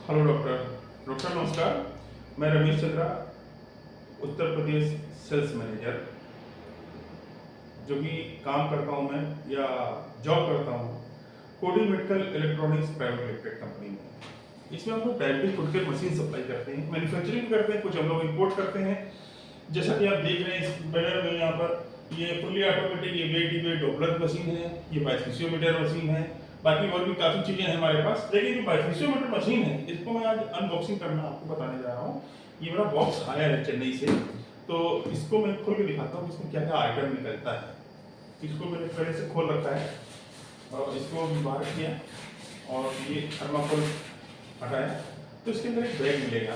Hello doctor नमस्कार। मैं Ramesh Chandra, Uttar Pradesh sales manager, जो कि काम करता हूँ मैं या जॉब करता हूँ कोडी medical electronics private limited company में। इसमें हम लोग diabetic foot care machine supply करते हैं, मैन्युफैक्चरिंग करते हैं, कुछ हम लोग इंपोर्ट करते हैं। जैसा कि आप देख रहे हैं इस बैनर में, यहाँ पर ये फुल्ली ऑटोमेटिक ये वेट टिबेट डॉपलर मशीन है, ये बाइफिशियोमीटर मशीन है, बाकी और भी काफ़ी चीज़ें हैं हमारे पास। लेकिन जो बाइफिशियोमीटर मशीन है इसको मैं आज अनबॉक्सिंग करना आपको बताने जा रहा हूँ। ये मेरा बॉक्स आया है चेन्नई से, तो इसको मैं खोल के दिखाता हूँ इसमें क्या क्या आइटम निकलता है। इसको मैंने पहले से खोल रखा है और इसको बाहर किया और ये थर्माकोल हटाया, तो इसके अंदर एक बैग मिलेगा।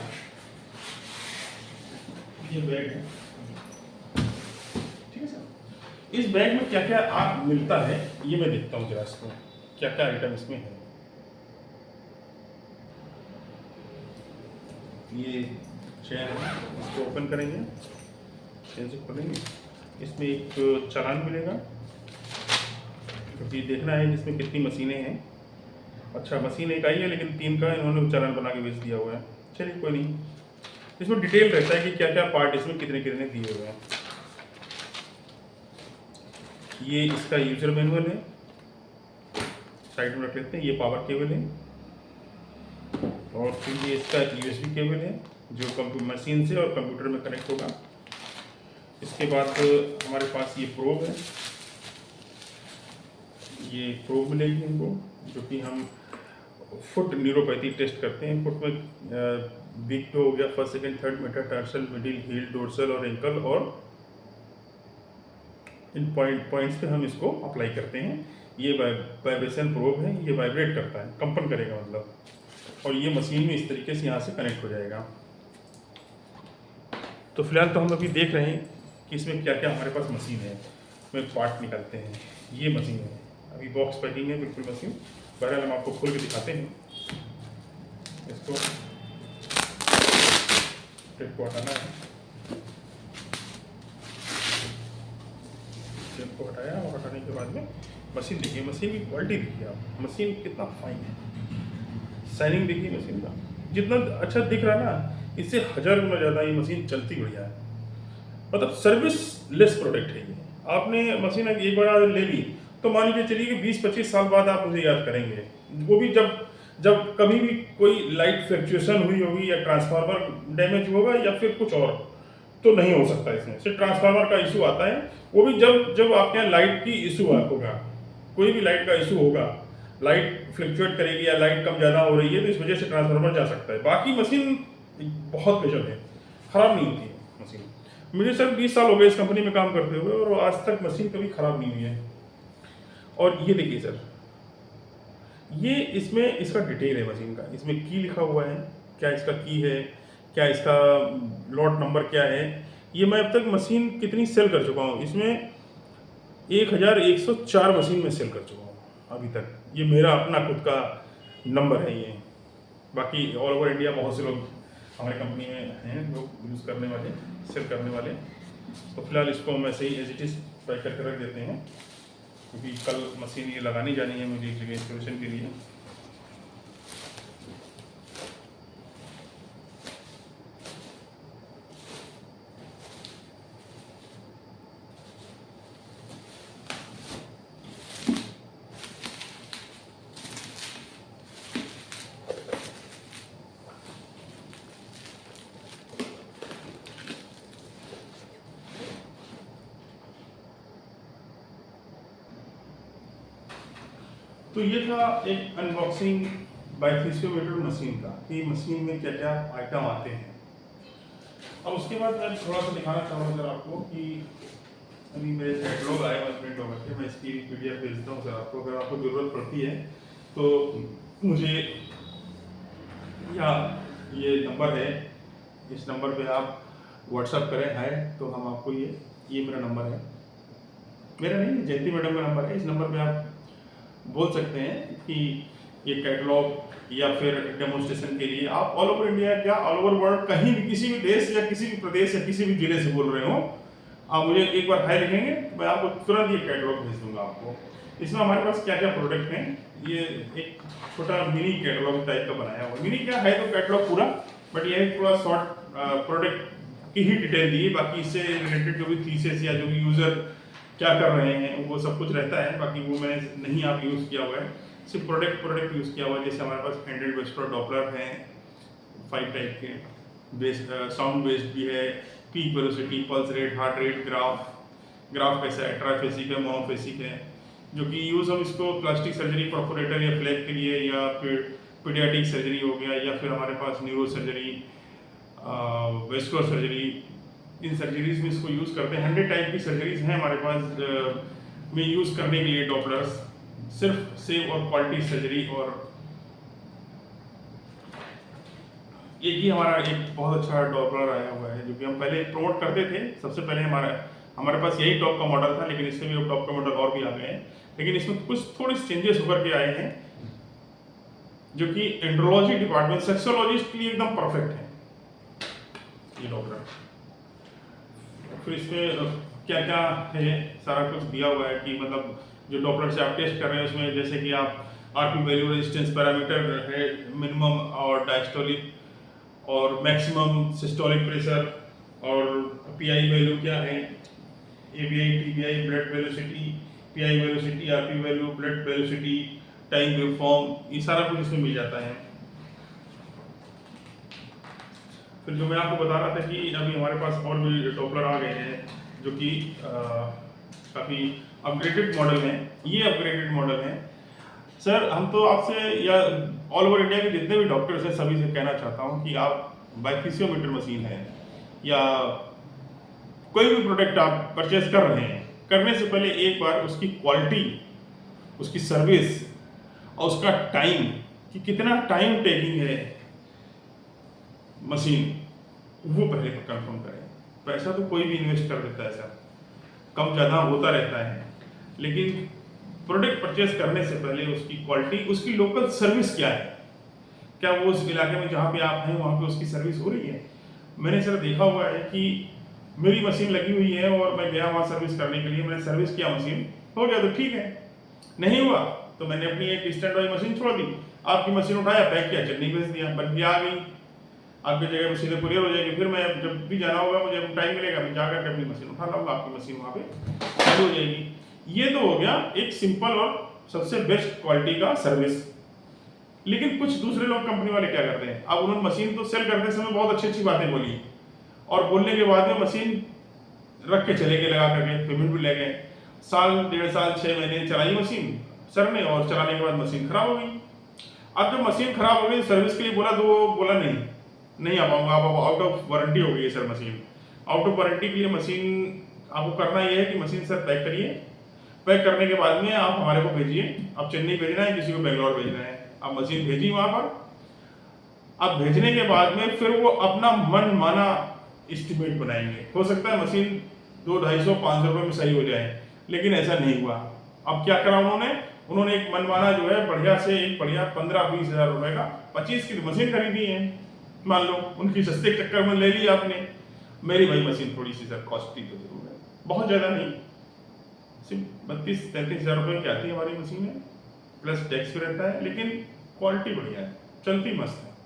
ये बैग है, ठीक है सर। इस बैग में क्या क्या आप मिलता है ये मैं देखता हूँ जरा, इसको क्या क्या आइटम इसमें है। ये चेयर है, इसको ओपन करेंगे, चेयर से खोलेंगे, इसमें एक चालान मिलेगा क्योंकि देखना है इसमें कितनी मशीनें हैं। अच्छा, मशीन एक आई है लेकिन 3 का इन्होंने चालान बना के बेच दिया हुआ है। चलिए कोई नहीं, इसमें डिटेल रहता है कि क्या क्या पार्ट इसमें कितने कितने दिए हुए हैं। ये इसका यूजर मैनुअल है, साइड में रख लेते हैं। ये पावर केबल है और फिर ये इसका यूएसबी केबल है जो मशीन से और कंप्यूटर में कनेक्ट होगा। इसके बाद हमारे पास ये प्रोब है, ये प्रोब मिलेगी हमको, जो कि हम फुट न्यूरोपैथी टेस्ट करते हैं। फुट में बिग टो हो गया, first second third metatarsal, middle, heel, dorsal और एंकल, और इन पॉइंट्स पे हम इसको अप्लाई करते हैं। ये वाइब्रेशन प्रोब है, ये वाइब्रेट करता है, कंपन करेगा मतलब, और ये मशीन में इस तरीके से यहाँ से कनेक्ट हो जाएगा। तो फिलहाल तो हम अभी देख रहे हैं कि इसमें क्या क्या हमारे पास मशीन है। इसमें पार्ट निकालते हैं। ये मशीन है, अभी बॉक्स पैकिंग है बिल्कुल मशीन। बहरहाल हम आपको खोल के दिखाते हैं। इसको टेप को हटाना है, टेप को हटाया और हटाने के बाद में मशीन देखिए, मशीन की क्वालिटी देखिए आप, मशीन कितना फाइन है, शाइनिंग देखिए मशीन का, जितना अच्छा दिख रहा है ना, इससे 1000 गुना ज़्यादा ये मशीन चलती बढ़िया है। मतलब सर्विस लेस प्रोडक्ट है ये। आपने मशीन एक बार ले ली तो मान लीजिए चलिए कि 20-25 साल बाद आप मुझे याद करेंगे, वो भी जब जब कभी भी कोई लाइट फ्लक्चुएशन हुई होगी या ट्रांसफार्मर डैमेज होगा या फिर कुछ और, तो नहीं हो सकता इसमें। सिर्फ ट्रांसफार्मर का इशू आता है, वो भी जब आपके यहाँ लाइट की इशू होगा, कोई भी लाइट का इशू होगा, लाइट फ्लक्चुएट करेगी या लाइट कम ज़्यादा हो रही है, तो इस वजह से ट्रांसफार्मर जा सकता है। बाकी मशीन बहुत बेशक है, ख़राब नहीं होती है मशीन। मुझे सर 20 साल हो गए इस कंपनी में काम करते हुए और आज तक मशीन कभी ख़राब नहीं हुई है। और ये देखिए सर, ये इसमें इसका डिटेल है मशीन का, इसमें की लिखा हुआ है, क्या इसका की है, क्या इसका लॉट नंबर क्या है। ये मैं अब तक मशीन कितनी सेल कर चुका हूँ, इसमें 1104 मशीन में सेल कर चुका हूँ अभी तक। ये मेरा अपना खुद का नंबर है ये। बाकी ऑल ओवर इंडिया बहुत से लोग हमारे कंपनी में हैं, लोग यूज़ करने वाले, सेल करने वाले। तो फिलहाल इसको हम ऐसे ही एज इट इज़ पैक करके रख देते हैं, क्योंकि कल मशीन ये लगानी जानी है मुझे एक जगह इंस्टॉलेशन के लिए। तो ये था एक अनबॉक्सिंग बाइफिशियोमीटर मशीन का, कि मशीन में क्या क्या आइटम आते हैं। अब उसके बाद मैं थोड़ा सा दिखाना चाहूँगा सर आपको कि अभी मेरे कैटलॉग आए हुए प्रिंट होकर के, मैं इसकी PDF भेजता हूँ सर आपको। अगर आपको ज़रूरत पड़ती है तो मुझे, या ये नंबर है, इस नंबर पे आप व्हाट्सअप करें है, तो हम आपको ये मेरा नंबर है, मेरा नहीं, जयंती मैडम का नंबर है। इस नंबर पे आप बोल सकते हैं कि ये कैटलॉग या फिर डेमोन्स्ट्रेशन के लिए आप ऑल ओवर इंडिया, क्या ऑल ओवर वर्ल्ड, कहीं भी किसी भी देश या किसी भी प्रदेश या किसी भी जिले से बोल रहे हो, आप मुझे एक बार हाई लिखेंगे, मैं आपको तुरंत ये कैटलॉग भेज दूंगा आपको। इसमें हमारे पास क्या क्या प्रोडक्ट हैं, ये एक छोटा मिनी कैटलॉग टाइप का बनाया हुआ। मिनी क्या है तो कैटलॉग पूरा, बट ये थोड़ा शॉर्ट प्रोडक्ट की ही डिटेल दी है। बाकी इससे रिलेटेड जो भी थीसिस या जो भी यूज़र क्या कर रहे हैं वो सब कुछ रहता है, बाकी वो मैंने नहीं आप यूज़ किया हुआ है, सिर्फ प्रोडक्ट यूज़ किया हुआ है। जैसे हमारे पास हैंड्रेड वेस्टर डॉपलर हैं 5 टाइप के, बेस साउंड बेस्ड भी है, peak velocity, pulse rate, heart rate, graph कैसा है, ट्राइफेसिक है, मोनोफेसिक है, जो कि यूज़ हम इसको प्लास्टिक सर्जरी, परफोरेटर या फ्लैप के लिए, या फिर पीडियाटिक सर्जरी हो गया, या फिर हमारे पास न्यूरो सर्जरी, वेस्कुलर सर्जरी, इन सर्जरीज में इसको यूज़ करते हैं। 100 टाइप की सर्जरीज हैं हमारे पास में यूज़ करने के लिए डॉपलर्स, सिर्फ सेव और क्वालिटी सर्जरी। और एक ही हमारा एक बहुत अच्छा डॉपलर आया हुआ है जो कि हम पहले प्रमोट करते थे। सबसे पहले हमारे पास यही टॉप का मॉडल था, लेकिन इससे भी टॉप का मॉडल और भी आ गए हैं, लेकिन इसमें कुछ थोड़े चेंजेस होकर के आए हैं जो कि एंड्रोलॉजी डिपार्टमेंट, सेक्सोलॉजिस्ट के लिए एकदम परफेक्ट है ये डॉपलर। फिर इसमें क्या क्या है सारा कुछ दिया हुआ है कि मतलब जो डॉपलर से आप टेस्ट कर रहे हैं उसमें, जैसे कि आप आरपी वैल्यू, रेजिस्टेंस पैरामीटर है, मिनिमम और डायस्टोलिक और मैक्सिमम सिस्टोलिक प्रेशर, और पीआई वैल्यू क्या है, ABI, TBI, blood velocity, pi velocity, RP value, blood velocity, time waveform, ये सारा कुछ इसमें मिल जाता है। फिर जो मैं आपको बता रहा था कि अभी हमारे पास और भी डॉपलर आ गए हैं जो कि काफ़ी अपग्रेडेड मॉडल हैं। ये अपग्रेडेड मॉडल हैं सर। हम तो आपसे या ऑल ओवर इंडिया के जितने भी डॉक्टर्स हैं सभी से कहना चाहता हूँ कि आप बाइफिशियोमीटर मशीन है या कोई भी प्रोडक्ट आप परचेज कर रहे हैं, करने से पहले एक बार उसकी क्वालिटी, उसकी सर्विस और उसका टाइम, कि कितना टाइम टेकिंग है मशीन, वो पहले कंफर्म करें। पैसा तो कोई भी इन्वेस्ट कर देता है सर, कम ज़्यादा होता रहता है, लेकिन प्रोडक्ट परचेज करने से पहले उसकी क्वालिटी, उसकी लोकल सर्विस क्या है, क्या वो उस इलाके में जहाँ पे आप हैं वहाँ पे उसकी सर्विस हो रही है। मैंने सर देखा हुआ है कि मेरी मशीन लगी हुई है और मैं गया वहाँ सर्विस करने के लिए, मैंने सर्विस किया, मशीन हो गया तो ठीक है, नहीं हुआ तो मैंने अपनी एक स्टैंड बाई मशीन छोड़ दी, आपकी मशीन उठाया, पैक किया, चटनी भेज दिया, बन के आ गई, आपकी जगह मशीनें कुरियर हो जाएगी। फिर मैं जब भी जाना होगा, मुझे टाइम मिलेगा, मैं जाकर के अपनी मशीन उठा लाऊंगा, आपकी मशीन वहाँ पे चालू हो जाएगी। ये तो हो गया एक सिंपल और सबसे बेस्ट क्वालिटी का सर्विस। लेकिन कुछ दूसरे लोग कंपनी वाले क्या करते हैं, अब उन्होंने मशीन तो सेल करते समय बहुत अच्छी अच्छी बातें बोली, और बोलने के बाद में मशीन रख के चले गए, लगा करके पेमेंट भी ले गए, साल, 1.5 साल, 6 महीने चलाई मशीन सर ने, और चलाने के बाद मशीन खराब हो गई। अब जब मशीन खराब हो गई सर्विस के लिए बोला तो वो बोला नहीं आ पाऊंगा, आप आउट ऑफ वारंटी हो गई है sir machine. Out of warranty के लिए मशीन आपको करना ये है कि मशीन सर पैक करिए, पैक करने के बाद में आप हमारे को भेजिए, आप चेन्नई भेजना है, किसी को बेंगलोर भेजना है, आप मशीन भेजिए वहाँ पर। अब भेजने के बाद में फिर वो अपना मन माना एस्टिमेट बनाएंगे, हो सकता है मशीन 200, 250, 500 रुपये में सही हो जाए, लेकिन ऐसा नहीं हुआ। अब क्या करा उन्होंने एक मनमाना जो है बढ़िया से एक बढ़िया 15-20 हज़ार रुपए का 25 की मशीन खरीदी है, मान लो उनकी सस्ते के चक्कर में ले ली आपने। मेरी भाई मशीन थोड़ी सी सर कॉस्टली तो जरूर है, बहुत ज़्यादा नहीं, सिर्फ 32-33 हज़ार रुपये की आती है हमारी मशीन है, प्लस टैक्स भी रहता है, लेकिन क्वालिटी बढ़िया है, चलती मस्त है।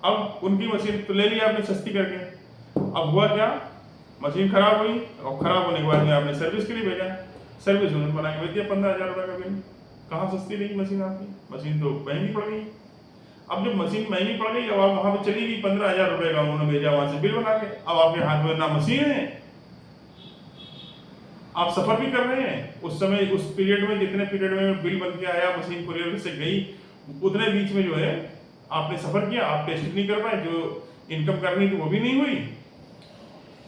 अब उनकी मशीन तो ले ली आपने सस्ती करके, अब हुआ क्या, मशीन खराब हुई, और खराब होने के बाद में आपने सर्विस के लिए भेजा, सर्विस उन्होंने बना के भेज दिया 15,000 रुपये का बिल। कहाँ सस्ती रही मशीन आपकी, मशीन तो महंगी पड़ गई। अब जब मशीन महंगी पड़ गई, अब आप वहाँ पे चली गई, 15,000 रुपये का उन्होंने भेजा वहाँ से बिल बना के, अब आपके हाथ में ना मशीन है, आप सफर भी कर रहे हैं उस समय, उस पीरियड में जितने पीरियड में बिल बन के आया, मशीन कुरियर से गई, उतने बीच में जो है आपने सफर किया, आप टेस्ट नहीं कर पाए, जो इनकम करनी थी वो भी नहीं हुई,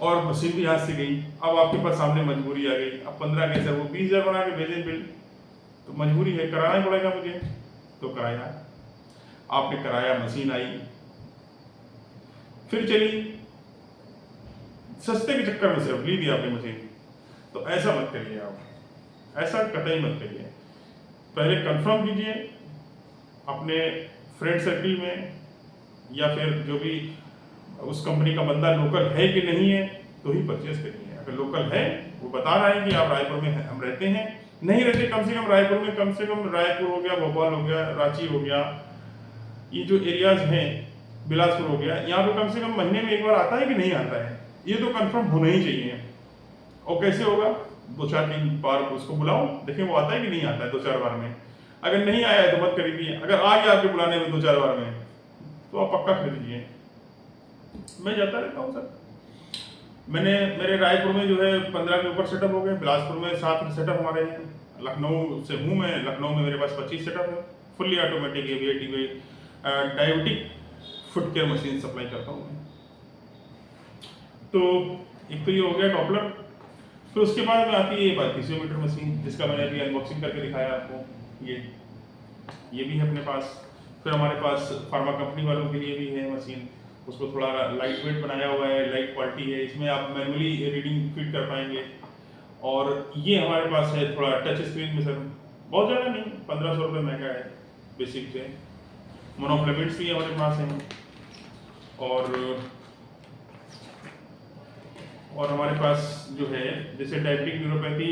और मशीन भी हाथ से गई। अब आपके पास सामने मजबूरी आ गई, अब 15 के सर वो 20,000 बना के भेजे बिल, तो मजबूरी है, कराना ही पड़ेगा मुझे, तो कराया, आपने कराया, मशीन आई, फिर चली, सस्ते के चक्कर में सिर्फ ली दी आपने मशीन। तो ऐसा मत करिए आप, ऐसा कतई मत करिए, पहले कंफर्म कीजिए अपने फ्रेंड सर्किल में, या फिर जो भी उस कंपनी का बंदा लोकल है कि नहीं है तो ही परचेज करिए। अगर लोकल है, वो बता रहा है कि आप रायपुर में हम रहते हैं, नहीं रहते कम से कम रायपुर में, कम से कम रायपुर हो गया, भोपाल हो गया, रांची हो गया, ये जो एरियाज हैं, बिलासपुर हो गया, यहाँ पे कम से कम महीने में एक बार आता है कि नहीं आता है, ये तो कंफर्म होना ही चाहिए। और कैसे होगा, 2-4-3 बार उसको बुलाओ, देखें वो आता है कि नहीं आता है 2-4 बार में। अगर नहीं आया है तो मत खरीदिए, अगर आ गया आपके बुलाने में 2-4 बार में तो आप पक्का खरीदिए। मैं जाता रहता हूँ सर। मैंने मेरे रायपुर में जो है 15 के ऊपर सेटअप हो गए, बिलासपुर में 7 सेटअप हमारे हैं, लखनऊ से हूँ मैं, लखनऊ में मेरे पास 25 सेटअप है, fully automatic ABI diabetic foot care machine supply करता हूँ मैं। तो एक तो ये हो गया डॉपलर। फिर उसके बाद में आती है ये बाइफिशियोमीटर मशीन, जिसका मैंने अभी अनबॉक्सिंग करके दिखाया आपको। ये भी है अपने पास। फिर हमारे पास फार्मा कंपनी वालों के लिए भी है मशीन, उसको थोड़ा लाइट वेट बनाया हुआ है, लाइट क्वालिटी है, इसमें आप मैनुअली रीडिंग फीड कर पाएंगे। और ये हमारे पास है थोड़ा टच स्क्रीन में सर, बहुत ज़्यादा नहीं, 1500 रुपये महंगा है बेसिक से। मोनोफ्लेमेंट्स भी हमारे पास हैं, और हमारे पास जो है जैसे डायबिटिक न्यूरोपैथी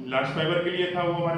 लार्ज फाइबर के लिए था, वो हमारे पास